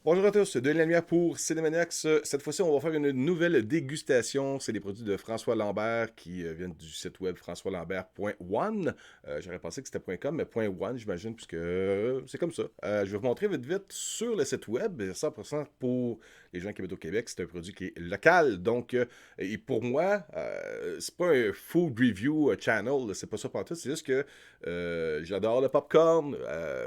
Bonjour à tous, Denis Lamière pour Cinémaniacs. Cette fois-ci, on va faire une nouvelle dégustation. C'est des produits de François Lambert qui viennent du site web françoislambert.one. J'aurais pensé que c'était .com, mais .one, j'imagine, puisque c'est comme ça. Je vais vous montrer vite vite sur le site web, 100% pour les gens qui habitent au Québec. C'est un produit qui est local. Donc, et pour moi, c'est pas un food review channel, là, c'est pas ça partout. C'est juste que j'adore le popcorn.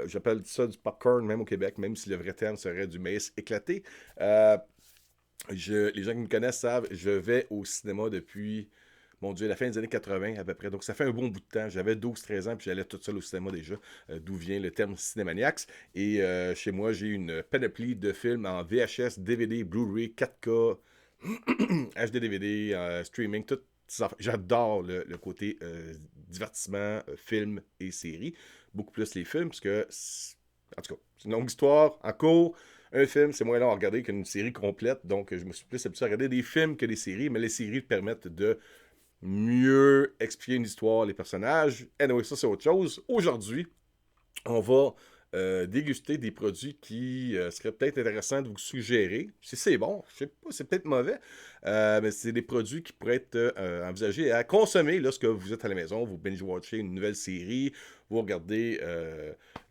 J'appelle ça du popcorn même au Québec, même si le vrai terme serait du maïs éclaté. Euh, les gens qui me connaissent savent, je vais au cinéma depuis, mon Dieu, la fin des années 80 à peu près. Donc ça fait un bon bout de temps. J'avais 12-13 ans, puis j'allais tout seul au cinéma déjà, d'où vient le terme cinémaniacs. Et chez moi, j'ai une panoplie de films en VHS, DVD, Blu-ray, 4K, HD DVD, streaming, tout. J'adore le côté divertissement, film et série. Beaucoup plus les films, parce que, en tout cas, c'est une longue histoire en cours. Un film, c'est moins long à regarder qu'une série complète. Donc, je me suis plus habitué à regarder des films que des séries, mais les séries permettent de mieux expliquer une histoire, les personnages. Anyway, ça, c'est autre chose. Aujourd'hui, on va déguster des produits qui seraient peut-être intéressants de vous suggérer. Si c'est bon, je sais pas, c'est peut-être mauvais, mais c'est des produits qui pourraient être envisagés à consommer lorsque vous êtes à la maison, vous binge-watchez une nouvelle série, vous regardez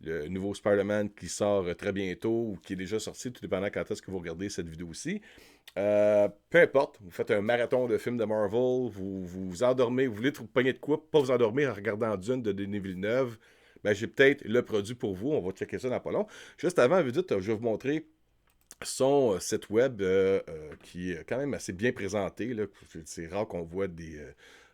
le nouveau Spider-Man qui sort très bientôt ou qui est déjà sorti, tout dépendant quand est-ce que vous regardez cette vidéo-ci. Peu importe, vous faites un marathon de films de Marvel, vous vous endormez, vous voulez vous pogner de quoi, pas vous endormir en regardant Dune de Denis Villeneuve, ben, j'ai peut-être le produit pour vous. On va checker ça dans pas long. Juste avant, vite, je vais vous montrer son site web qui est quand même assez bien présenté. Là. C'est rare qu'on voit des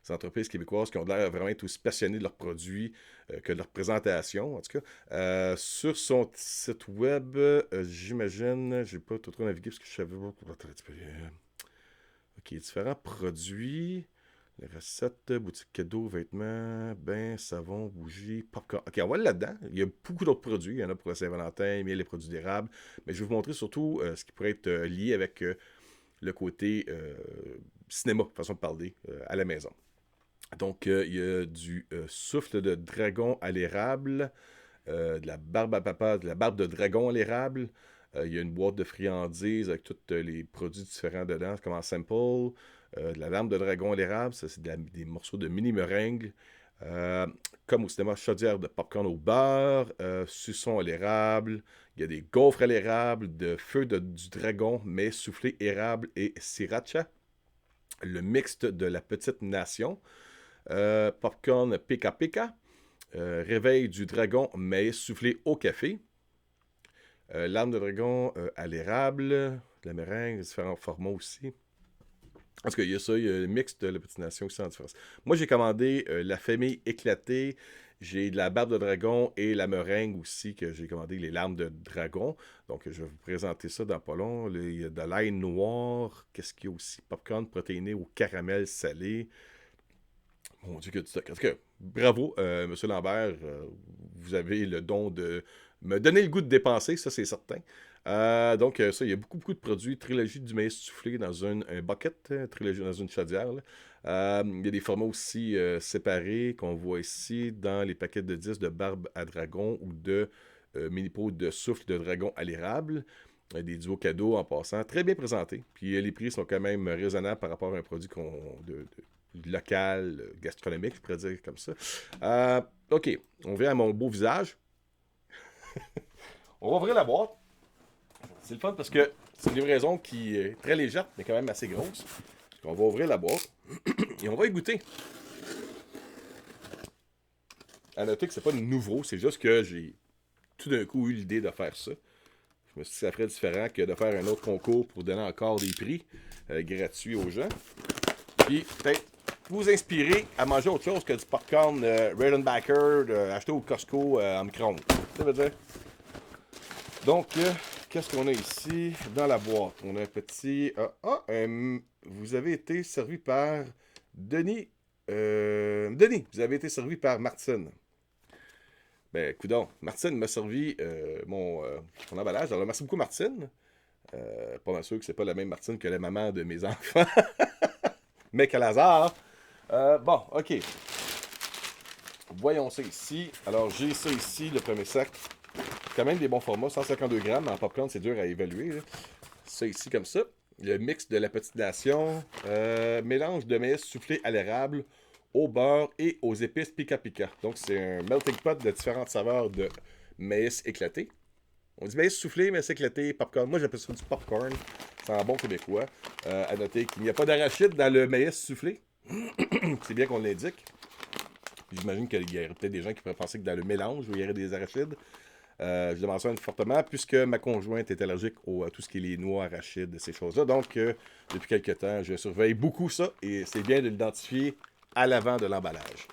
entreprises québécoises qui ont l'air vraiment être aussi passionnées de leurs produits que de leur présentation, en tout cas. Sur son site web, j'imagine, je n'ai pas trop navigué parce que je savais pas. Attends un petit peu. Ok, différents produits. Les recettes, boutique cadeaux, vêtements, bains, savon, bougies, popcorn. Ok, on va aller là-dedans. Il y a beaucoup d'autres produits. Il y en a pour la Saint-Valentin, mais les produits d'érable. Mais je vais vous montrer surtout ce qui pourrait être lié avec le côté cinéma, façon de parler, à la maison. Donc, il y a du souffle de dragon à l'érable, de la barbe à papa, de la barbe de dragon à l'érable. Il y a une boîte de friandises avec tous les produits différents dedans, comme en sample. De la lame de dragon à l'érable, ça c'est des morceaux de mini meringue. Euh, Comme au cinéma, chaudière de popcorn au beurre, suçon à l'érable. Il y a des gaufres à l'érable, de feu du dragon, mais soufflé érable et sriracha. Le mixte de la petite nation. Popcorn pika pika. Réveil du dragon, mais soufflé au café. L'arme de dragon à l'érable, de la meringue, différents formats aussi. Parce qu'il y a ça, il y a le mix de la petite nation aussi en différence. Moi, j'ai commandé la famille éclatée. J'ai de la barbe de dragon et la meringue aussi, que j'ai commandé les larmes de dragon. Donc, je vais vous présenter ça dans pas long. Il y a de l'ail noir. Qu'est-ce qu'il y a aussi? Popcorn protéiné au caramel salé. Mon Dieu, que du stock. En tout cas, bravo, Monsieur Lambert. Vous avez le don de me donner le goût de dépenser, ça c'est certain. Donc, ça, il y a beaucoup, beaucoup de produits. Trilogie du maïs soufflé dans un bucket, trilogie dans une chaudière. Là. Il y a des formats aussi séparés qu'on voit ici dans les paquets de 10 de barbe à dragon ou de mini pots de souffle de dragon à l'érable. Des duos cadeaux en passant. Très bien présentés. Puis les prix sont quand même raisonnables par rapport à un produit local, gastronomique, je pourrais dire comme ça. OK, on vient à mon beau visage. On va ouvrir la boîte. C'est le fun parce que c'est une livraison qui est très légère, mais quand même assez grosse. On va ouvrir la boîte et on va y goûter. À noter que c'est pas nouveau, c'est juste que j'ai tout d'un coup eu l'idée de faire ça. Je me suis dit que ça ferait différent que de faire un autre concours pour donner encore des prix gratuits aux gens. Puis peut-être vous inspirer à manger autre chose que du popcorn Redenbacher acheté au Costco en micro-ondes. Ça veut dire. Donc, qu'est-ce qu'on a ici dans la boîte? On a un petit... vous avez été servi par Denis. Denis, vous avez été servi par Martine. Ben, coudonc, Martine m'a servi mon emballage. Alors, merci beaucoup, Martine. Pas mal sûr que c'est pas la même Martine que la maman de mes enfants. Mais quel hasard! Bon, ok. Voyons ça ici. Alors, j'ai ça ici, le premier sac. quand même des bons formats. 152 grammes en popcorn, c'est dur à évaluer. Là. Ça ici, comme ça. Le mix de la petite nation. Mélange de maïs soufflé à l'érable, au beurre et aux épices pica pica. Donc, c'est un melting pot de différentes saveurs de maïs éclaté. On dit maïs soufflé, maïs éclaté, popcorn. Moi, j'appelle ça du popcorn. C'est un bon québécois. À noter qu'il n'y a pas d'arachide dans le maïs soufflé. C'est bien qu'on l'indique. J'imagine qu'il y aurait peut-être des gens qui pourraient penser que dans le mélange, il y aurait des arachides. Je le mentionne fortement puisque ma conjointe est allergique à tout ce qui est les noix, arachides, ces choses-là. Donc, depuis quelques temps, je surveille beaucoup ça et c'est bien de l'identifier à l'avant de l'emballage.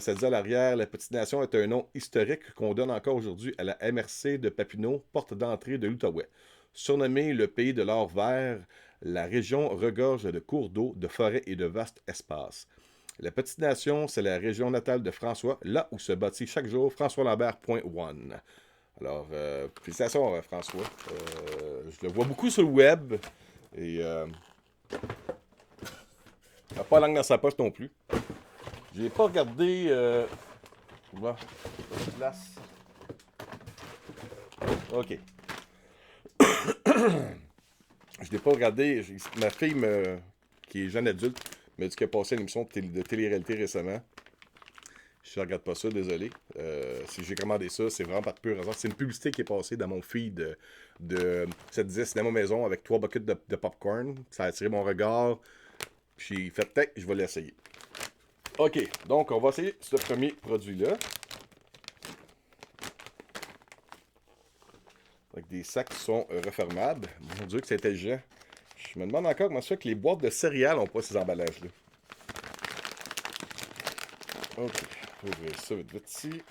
Ça dit à l'arrière, la Petite Nation est un nom historique qu'on donne encore aujourd'hui à la MRC de Papineau, porte d'entrée de l'Outaouais. Surnommé le pays de l'or vert, la région regorge de cours d'eau, de forêts et de vastes espaces. La Petite Nation, c'est la région natale de François, là où se bâtit chaque jour François Lambert.one. Alors, félicitations François. Je le vois beaucoup sur le web et il n'a pas la langue dans sa poche non plus. J'ai pas regardé. Bon, place. Ok. Je l'ai pas regardé. Ma fille, qui est jeune adulte, m'a dit qu'elle a passé une émission de télé-réalité récemment. Je ne regarde pas ça, désolé. Si j'ai commandé ça, c'est vraiment pas de pur hasard. C'est une publicité qui est passée dans mon feed ça disait cinéma maison avec 3 buckets de popcorn. Ça a attiré mon regard. Puis j'ai fait peut-être, je vais l'essayer. Ok, donc on va essayer ce premier produit-là. Avec des sacs qui sont refermables. Mon Dieu que c'est intelligent. Je me demande encore comment ça fait que les boîtes de céréales n'ont pas ces emballages-là. Ok, on va ouvrir ça vite vite ici.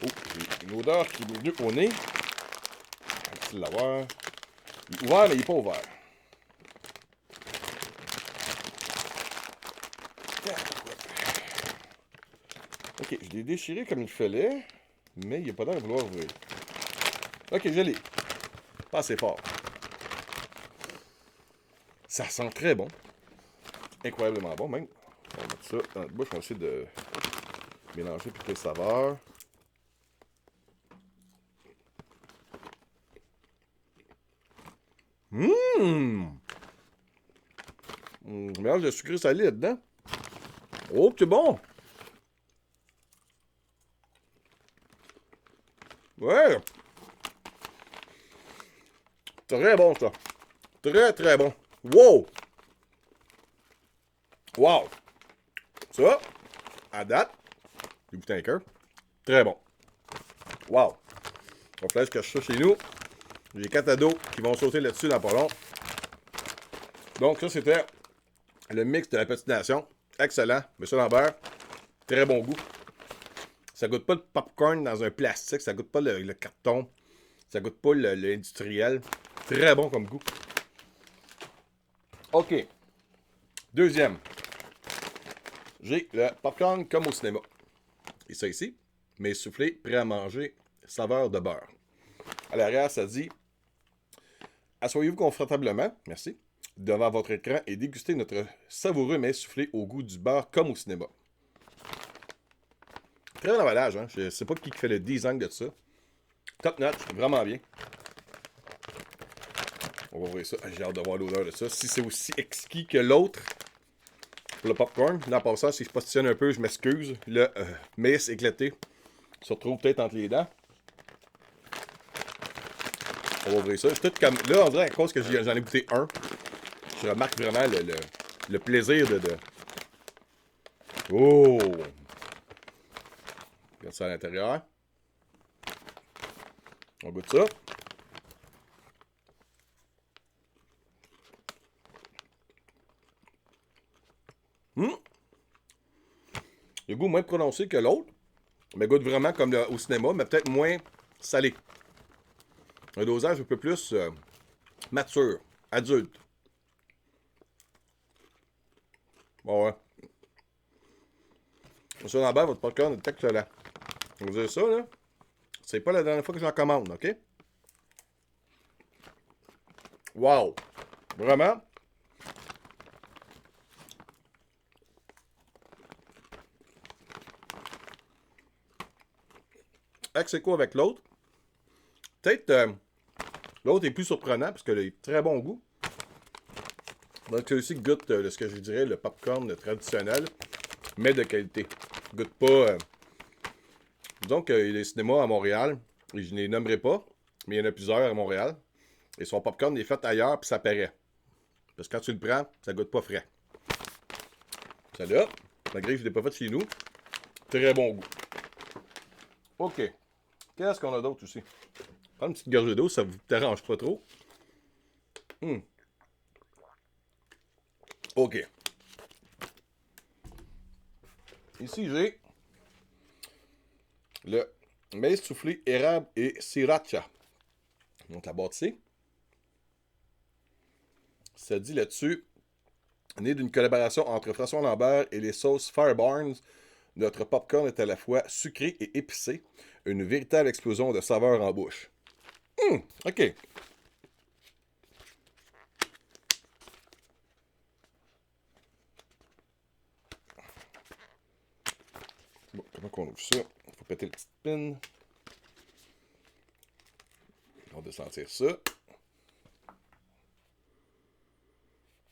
Oh, j'ai une odeur qui est venue au nez. On va l'avoir. Il est ouvert, mais il n'est pas ouvert. Ok, je l'ai déchiré comme il fallait, mais il n'y a pas l'air de vouloir ouvrir. Ok, je l'ai. Pas assez fort. Ça sent très bon. Incroyablement bon, même. On va mettre ça dans notre bouche. On va essayer de mélanger toutes les saveurs. Mélange de sucré salé là-dedans. Oh, c'est bon! Ouais! Très bon, ça. Très, très bon. Wow! Wow! Ça, à date, j'ai goûté un cœur. Très bon. Wow! On va faire je cache ça chez nous. J'ai 4 ados qui vont sauter là-dessus dans pas long. Donc, ça, c'était le mix de la Petite Nation. Excellent. Monsieur Lambert, très bon goût. Ça goûte pas le popcorn dans un plastique. Ça goûte pas le carton. Ça goûte pas l'industriel. Très bon comme goût. OK. Deuxième. J'ai le popcorn comme au cinéma. Et ça ici, mais soufflé, prêt à manger, saveur de beurre. À l'arrière, ça dit « Assoyez-vous confortablement, merci, devant votre écran et dégustez notre savoureux mais soufflé au goût du beurre comme au cinéma. » Très bon emballage, hein? Je sais pas qui fait le design de ça. Top notch, vraiment bien. On va ouvrir ça. J'ai hâte de voir l'odeur de ça. Si c'est aussi exquis que l'autre, pour le popcorn, en passant, si je positionne un peu, je m'excuse. Le maïs éclaté se retrouve peut-être entre les dents. On va ouvrir ça. Tout comme... Là, on dirait à cause que j'en ai goûté un. Je remarque vraiment le plaisir de... Oh! Regarde ça à l'intérieur. On goûte ça. Le goût moins prononcé que l'autre. Mais goûte vraiment comme au cinéma, mais peut-être moins salé. Un dosage un peu plus mature, adulte. Bon, ouais. Monsieur Lambert, votre popcorn est excellent. Je vais vous dire ça, là. C'est pas la dernière fois que j'en commande, OK? Wow! Vraiment? ex aequo avec l'autre. Peut-être l'autre est plus surprenant parce qu'il a très bon goût. Donc celui-ci goûte ce que je dirais le popcorn traditionnel, mais de qualité. Goûte pas. Donc il y a des cinémas à Montréal, et je ne les nommerai pas, mais il y en a plusieurs à Montréal. Et son popcorn est fait ailleurs, puis ça paraît. Parce que quand tu le prends, ça goûte pas frais. Celle-là, malgré que je ne l'ai pas fait chez nous, très bon goût. OK. Qu'est-ce qu'on a d'autre aussi? Prends une petite gorgée d'eau, ça vous dérange pas trop. OK. Ici, j'ai le maïs soufflé érable et sriracha. Donc, la boîte C. Ça dit là-dessus, né d'une collaboration entre François Lambert et les sauces Firebarns, notre popcorn est à la fois sucré et épicé, une véritable explosion de saveurs en bouche. OK. Bon, comment qu'on ouvre ça? Il faut péter le petit pin. On va sentir ça.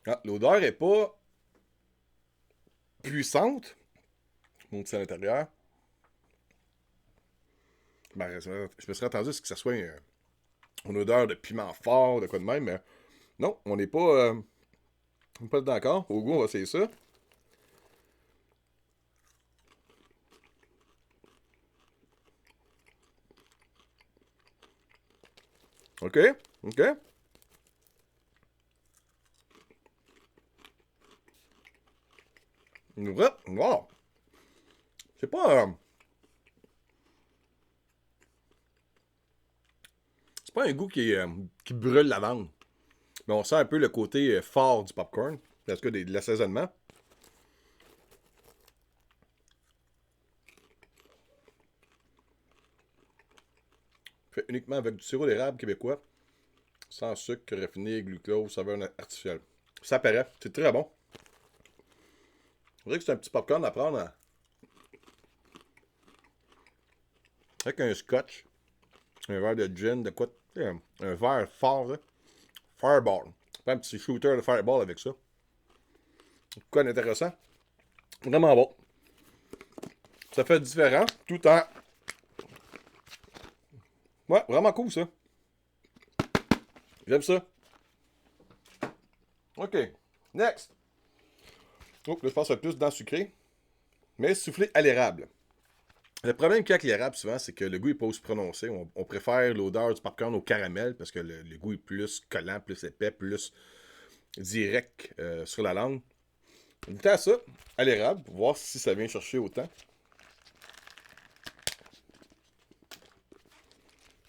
Ah, l'odeur est pas puissante. Je monte ça à l'intérieur. Ben, je me serais attendu à ce que ça soit une odeur de piment fort, de quoi de même, mais non, on n'est pas d'accord. Au goût, on va essayer ça. OK, OK. Wow. C'est pas... c'est pas un goût qui brûle la langue. Mais on sent un peu le côté fort du popcorn. Parce que de l'assaisonnement. Fait uniquement avec du sirop d'érable québécois. Sans sucre, raffiné, glucose, saveur artificielle. Ça paraît. C'est très bon. Je dirais que c'est un petit popcorn à prendre avec un scotch. Un verre de gin, de quoi. Un verre fort, là. Fireball. Fais un petit shooter de fireball avec ça. Quoi d'intéressant. Vraiment bon. Ça fait différent, tout en... Ouais, vraiment cool, ça. J'aime ça. OK. Next. Oh, là, je pense que c'est plus dans le sucré. Mais soufflé à l'érable. Le problème qu'il y a avec l'érable, souvent, c'est que le goût n'est pas aussi prononcé. On préfère l'odeur du popcorn au caramel parce que le goût est plus collant, plus épais, plus direct sur la langue. Goûtez à ça, à l'érable, pour voir si ça vient chercher autant.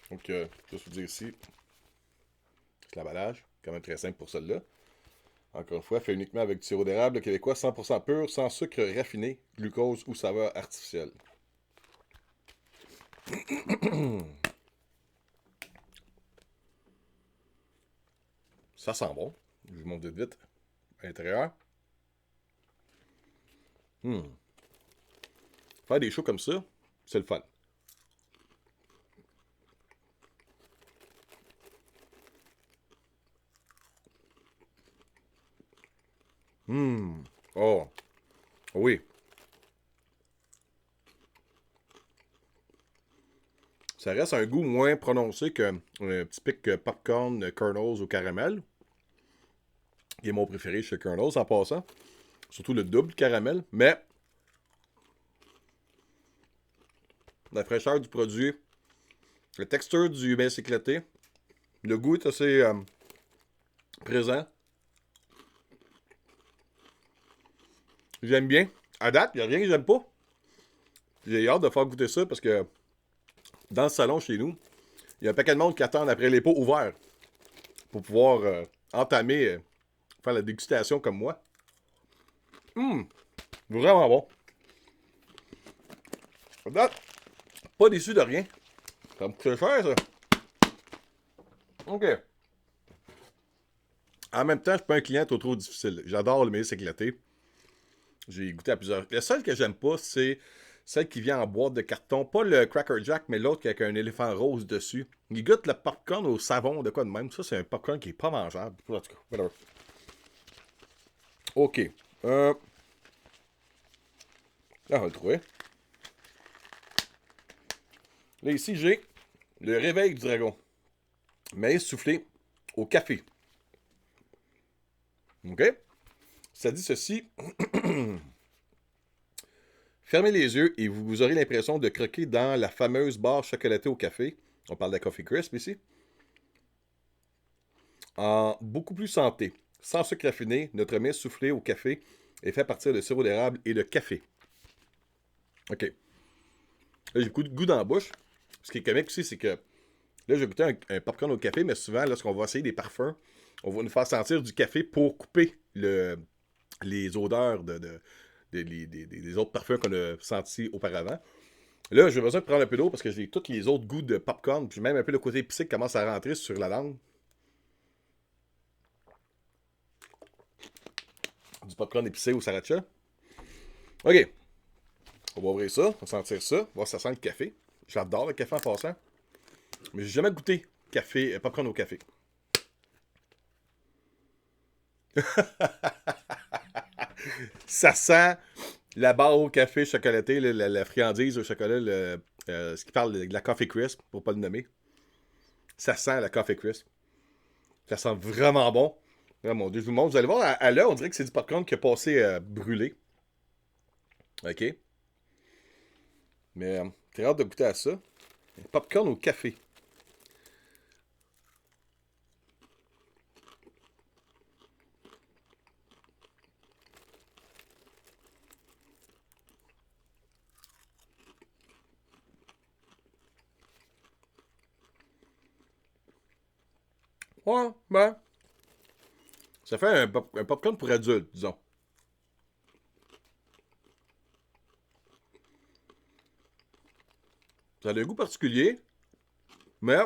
Donc, juste vous dire ici, c'est l'emballage, quand même très simple pour celle-là. Encore une fois, fait uniquement avec du sirop d'érable québécois 100% pur, sans sucre raffiné, glucose ou saveur artificielle. Ça sent bon. Je vous montre vite à l'intérieur. Faire des shows comme ça, c'est le fun. Oh, oui. Ça reste un goût moins prononcé qu'un petit pic popcorn kernels au caramel, qui est mon préféré chez Kernels en passant. Surtout le double caramel, mais la fraîcheur du produit, la texture du bain éclaté, le goût est assez présent. J'aime bien. À date, il n'y a rien que j'aime pas. J'ai hâte de faire goûter ça parce que dans le salon chez nous, il y a un paquet de monde qui attend après les pots ouverts pour pouvoir entamer, faire la dégustation comme moi. Vraiment bon. À date, pas déçu de rien. Ça me coûte cher, ça. OK. En même temps, je suis pas un client trop difficile. J'adore le maïs éclaté. J'ai goûté à plusieurs. Le seul que j'aime pas, c'est Celle qui vient en boîte de carton. Pas le Cracker Jack, mais l'autre qui a avec un éléphant rose dessus. Il goûte le popcorn au savon, de quoi de même. Ça, c'est un popcorn qui est pas mangeable. En tout cas, whatever. OK. On va le trouver. Là, ici, j'ai le réveil du dragon. Maïs soufflé au café. OK? Ça dit ceci. Fermez les yeux et vous aurez l'impression de croquer dans la fameuse barre chocolatée au café. On parle de la Coffee Crisp ici. En beaucoup plus santé. Sans sucre raffiné, notre mets soufflé au café est fait à partir de sirop d'érable et de café. OK. Là, j'ai beaucoup de goût dans la bouche. Ce qui est comique aussi, c'est que là, j'ai goûté un popcorn au café, mais souvent, lorsqu'on va essayer des parfums, on va nous faire sentir du café pour couper les odeurs des autres parfums qu'on a sentis auparavant. Là, j'ai besoin de prendre un peu d'eau parce que j'ai tous les autres goûts de popcorn, puis même un peu le côté épicé qui commence à rentrer sur la langue. Du popcorn épicé au sriracha. OK. On va ouvrir ça, on va sentir ça, voir si ça sent le café. J'adore le café en passant. Mais j'ai jamais goûté café, popcorn au café. Ça sent la barre au café chocolaté, la friandise au chocolat, ce qui parle de la Coffee Crisp, pour pas le nommer. Ça sent la Coffee Crisp. Ça sent vraiment bon. Ah, mon Dieu, je vous montre. Vous allez voir, à l'heure, on dirait que c'est du popcorn qui a passé brûlé. OK? Mais j'ai hâte de goûter à ça. Popcorn au café. Ouais, ben. Ça fait un popcorn pour adultes, disons. Ça a un goût particulier, mais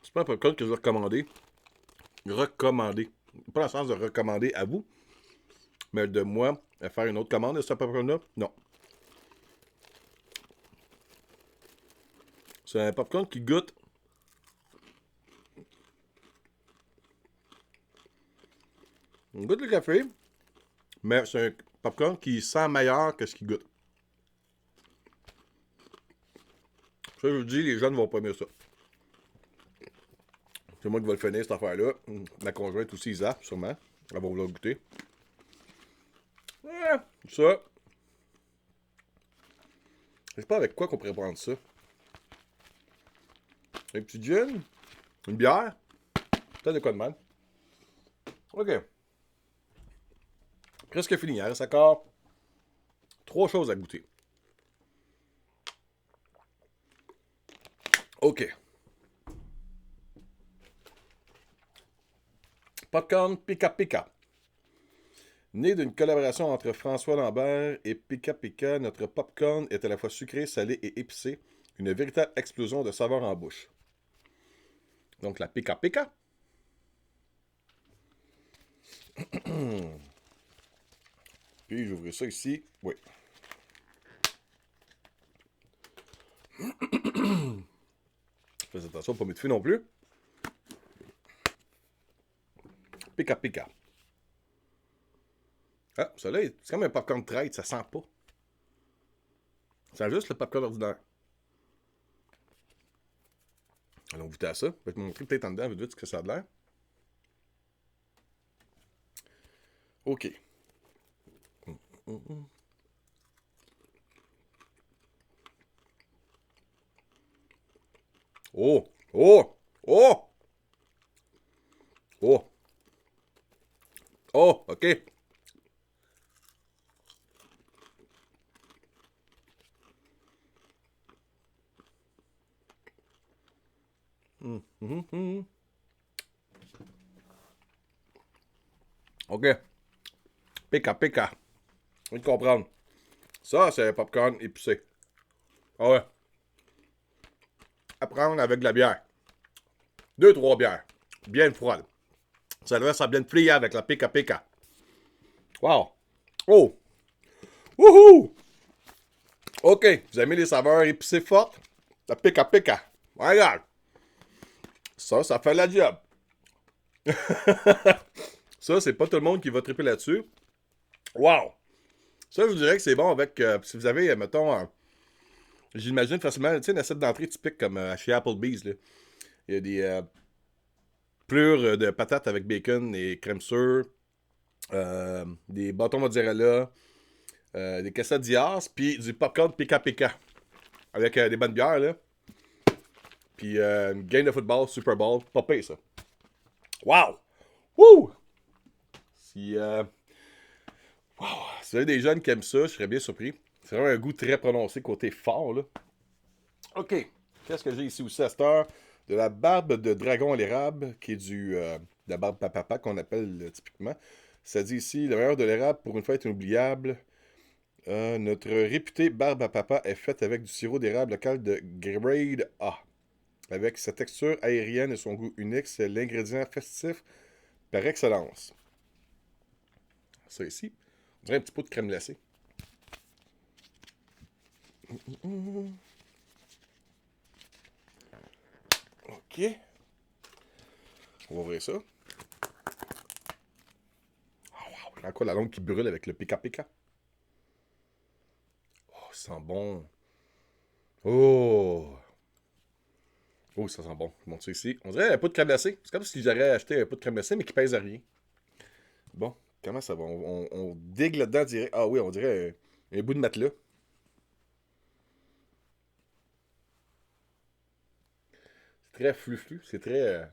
c'est pas un popcorn que je vais recommander. Recommander. Pas dans le sens de recommander à vous, mais de moi à faire une autre commande de ce popcorn-là. Non. C'est un popcorn qui goûte. Il goûte le café, mais c'est un popcorn qui sent meilleur que ce qu'il goûte. Ça, je vous dis, les jeunes vont pas aimer ça. C'est moi qui vais le finir, cette affaire-là. Ma conjointe aussi, Isa, sûrement. Elle va vouloir goûter. Ouais, ça. Je sais pas avec quoi qu'on pourrait prendre ça. Un petit gin? Une bière? Peut-être de quoi de même. OK. Presque fini. Il reste encore 3 choses à goûter. OK. Popcorn Pika Pika. Né d'une collaboration entre François Lambert et Pika Pika, notre popcorn est à la fois sucré, salé et épicé. Une véritable explosion de saveurs en bouche. Donc la Pika Pika. Puis j'ouvre ça ici. Oui. Fais attention de ne pas m'étouffer non plus. Pika Pika. Ah, celui-là, c'est comme un popcorn traite, ça sent pas. Ça sent juste le popcorn ordinaire. Allons goûter à ça. Je vais te montrer peut-être en dedans, vite ce que ça a l'air. OK. Oh! Oh! Oh! Oh! Oh! OK. OK. Pika Pika. Je vais te comprendre. Ça, c'est un popcorn épicé. Ah ouais. À prendre avec de la bière. 2-3 bières. Bien froide. Ça devrait bien plier avec la Pika Pika. Wow. Oh! Wouhou! OK, vous aimez les saveurs épicées fortes? Ça pique à pique. Regarde. Ça fait la job. Ça, c'est pas tout le monde qui va triper là-dessus. Wow! Ça, je vous dirais que c'est bon avec... si vous avez, mettons, j'imagine facilement, tu sais, une assiette d'entrée typique comme chez Applebee's, là. Il y a des plures de patates avec bacon et crème sûre, des bâtons mozzarella, des quesadillas, puis du popcorn pica pica. Avec des bonnes bières, là. Puis une game de football, Super Bowl, pas pire, ça. Wow! Wouh! Si, wow! Si vous avez des jeunes qui aiment ça, je serais bien surpris. C'est vraiment un goût très prononcé, côté fort, là. OK. Qu'est-ce que j'ai ici aussi à cette heure? De la barbe de dragon à l'érable, qui est de la barbe papapa qu'on appelle typiquement. Ça dit ici, le meilleur de l'érable pour une fête inoubliable. Notre réputée barbe à papa est faite avec du sirop d'érable local de Grade A. Avec sa texture aérienne et son goût unique, c'est l'ingrédient festif par excellence. Ça ici, on dirait un petit pot de crème glacée. OK. On va ouvrir ça. Oh, wow. Encore la langue qui brûle avec le pica pica. Oh, ça sent bon. Oh. Oh, ça sent bon. Je monte ça ici. On dirait un pot de crème glacée. C'est comme si j'aurais acheté un pot de crème glacée, mais qui pèse à rien. Bon, comment ça va? On digue là-dedans direct. Ah oui, on dirait un bout de matelas. C'est très flou-flou. C'est très...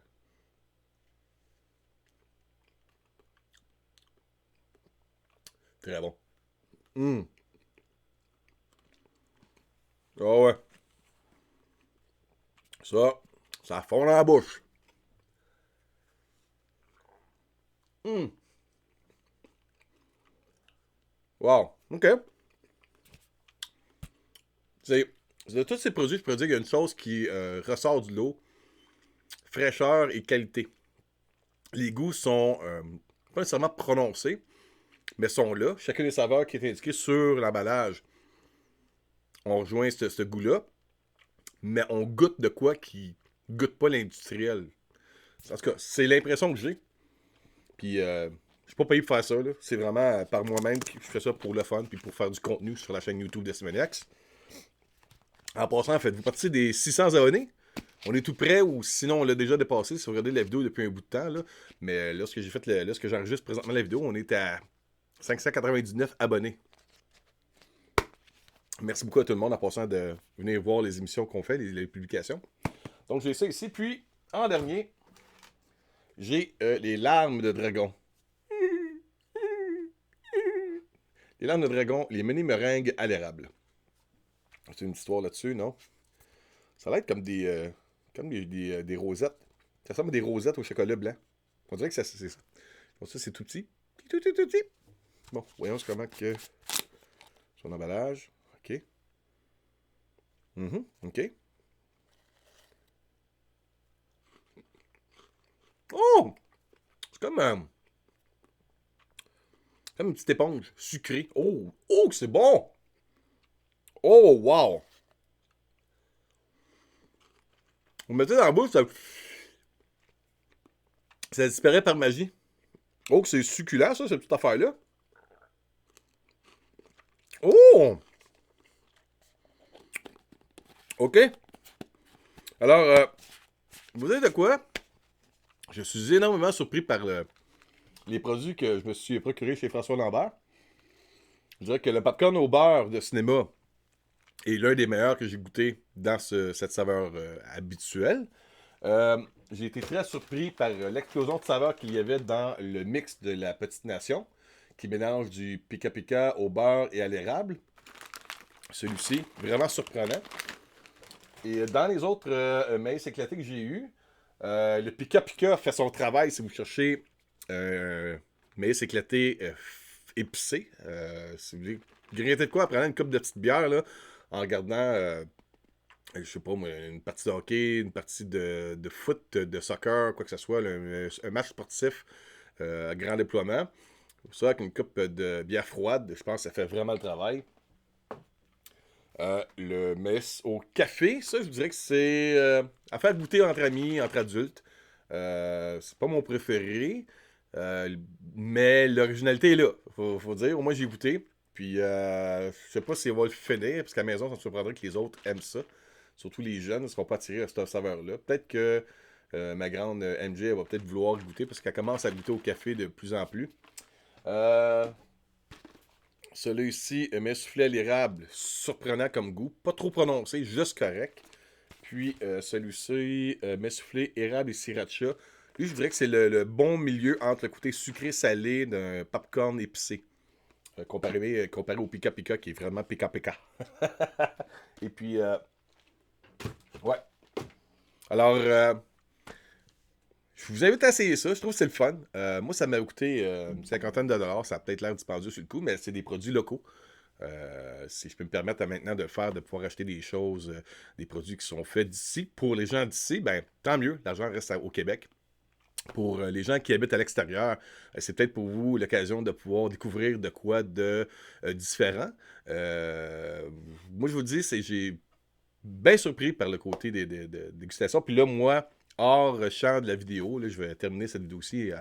très bon. Hum. Ah ouais. Ça fond dans la bouche. Hum. Wow. OK. C'est... De tous ces produits, je pourrais dire qu'il y a une chose qui ressort du lot. Fraîcheur et qualité. Les goûts sont pas nécessairement prononcés, mais sont là. Chacune des saveurs qui est indiquée sur l'emballage, on rejoint ce goût-là, mais on goûte de quoi qui goûte pas l'industriel. En tout cas, c'est l'impression que j'ai. Puis, je suis pas payé pour faire ça. Là. C'est vraiment par moi-même que je fais ça pour le fun, puis pour faire du contenu sur la chaîne YouTube de Simoniax. En passant, faites-vous partie des 600 abonnés. On est tout près, ou sinon on l'a déjà dépassé si vous regardez la vidéo depuis un bout de temps. Là. Mais lorsque j'ai fait lorsque j'enregistre présentement la vidéo, on est à 599 abonnés. Merci beaucoup à tout le monde en passant de venir voir les émissions qu'on fait, les publications. Donc j'ai ça ici. Puis, en dernier, j'ai les larmes de dragon. Les larmes de dragon, les mini meringues à l'érable. C'est une histoire là-dessus, non? Ça va être comme des rosettes. Ça ressemble à des rosettes au chocolat blanc. On dirait que c'est ça. Bon, ça, c'est tout petit. Tout petit. Bon, voyons comment que... Son emballage. OK. OK. Oh! C'est comme une petite éponge sucrée. Oh! Oh, que c'est bon! Oh, wow! Vous mettez dans la bouche, ça disparaît par magie. Oh, que c'est succulent, ça, cette petite affaire-là. Oh! OK. Alors, vous savez de quoi? Je suis énormément surpris par les produits que je me suis procuré chez François Lambert. Je dirais que le popcorn au beurre de cinéma est l'un des meilleurs que j'ai goûté dans cette saveur habituelle. J'ai été très surpris par l'explosion de saveurs qu'il y avait dans le mix de la Petite Nation, qui mélange du pica pica au beurre et à l'érable. Celui-ci, vraiment surprenant. Et dans les autres maïs éclatés que j'ai eu, le pica pica fait son travail si vous cherchez maïs éclaté épicé. Si vous voulez grignoter de quoi, prenez une coupe de petite bière là, en regardant, je sais pas moi, une partie de hockey, une partie de foot, de soccer, quoi que ce soit, là, un match sportif à grand déploiement. Ça, avec une coupe de bière froide, je pense que ça fait vraiment le travail. Mais au café, ça, je vous dirais que c'est à faire goûter entre amis, entre adultes. C'est pas mon préféré, euh, mais l'originalité est là. Faut dire, au moins j'ai goûté. Puis, je sais pas si on va le finir, parce qu'à la maison, ça me surprendrait que les autres aiment ça. Surtout les jeunes ne seront pas attirés à cette saveur-là. Peut-être que ma grande MJ elle va peut-être vouloir goûter, parce qu'elle commence à goûter au café de plus en plus. Euh, Celui-ci, met soufflé à l'érable, surprenant comme goût, pas trop prononcé, juste correct. Puis celui-ci, met soufflé érable et sriracha. Lui, je dirais que c'est le bon milieu entre le côté sucré-salé d'un popcorn épicé. Comparé au Pika Pika qui est vraiment Pika Pika. Et puis, ouais. Alors, je vous invite à essayer ça. Je trouve que c'est le fun. Moi, ça m'a coûté une cinquantaine de dollars. Ça a peut-être l'air dispendieux sur le coup, mais c'est des produits locaux. Si je peux me permettre maintenant de faire, de pouvoir acheter des choses, des produits qui sont faits d'ici, pour les gens d'ici, ben tant mieux, l'argent reste au Québec. Pour les gens qui habitent à l'extérieur, c'est peut-être pour vous l'occasion de pouvoir découvrir de quoi de différent. Moi, je vous dis, j'ai bien surpris par le côté des dégustations. Puis là, moi, hors champ de la vidéo, là, je vais terminer cette vidéo aussi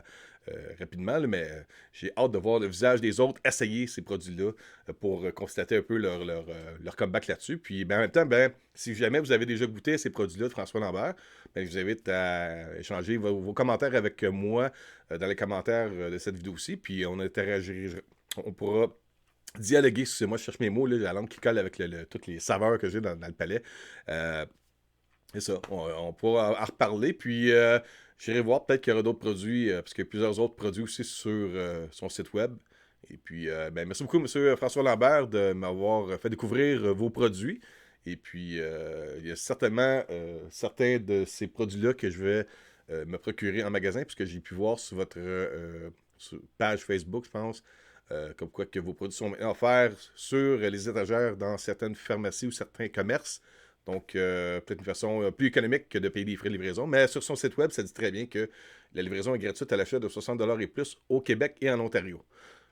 rapidement, là, mais j'ai hâte de voir le visage des autres essayer ces produits-là pour constater un peu leur comeback là-dessus. Puis ben, en même temps, ben, si jamais vous avez déjà goûté à ces produits-là de François Lambert, ben, je vous invite à échanger vos commentaires avec moi dans les commentaires de cette vidéo aussi. Puis on interagira, on pourra dialoguer, excusez-moi, je cherche mes mots, là, la langue qui colle avec toutes les saveurs que j'ai dans le palais. Euh, c'est ça, on pourra en reparler, puis j'irai voir, peut-être qu'il y aura d'autres produits, parce qu'il y a plusieurs autres produits aussi sur son site web. Et puis, ben, merci beaucoup, monsieur François Lambert, de m'avoir fait découvrir vos produits. Et puis, il y a certainement certains de ces produits-là que je vais me procurer en magasin, puisque j'ai pu voir sur votre page Facebook, je pense, comme quoi que vos produits sont maintenant offerts sur les étagères dans certaines pharmacies ou certains commerces. Donc, peut-être une façon plus économique que de payer des frais de livraison. Mais sur son site web, ça dit très bien que la livraison est gratuite à l'achat de 60$ et plus au Québec et en Ontario.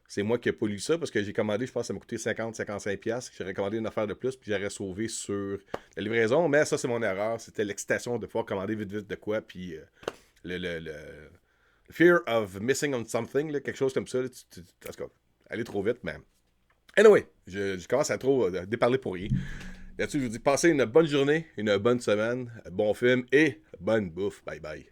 C'est moi qui n'ai pas lu ça parce que j'ai commandé, je pense que ça m'a coûté 50-55$. J'aurais commandé une affaire de plus puis j'aurais sauvé sur la livraison. Mais ça, c'est mon erreur. C'était l'excitation de pouvoir commander vite, vite de quoi. Puis le fear of missing on something, là, quelque chose comme ça. En tout cas, aller trop vite, mais. Anyway, je commence à trop déparler pour rien. Là-dessus, je vous dis passez une bonne journée, une bonne semaine, bon film et bonne bouffe. Bye bye.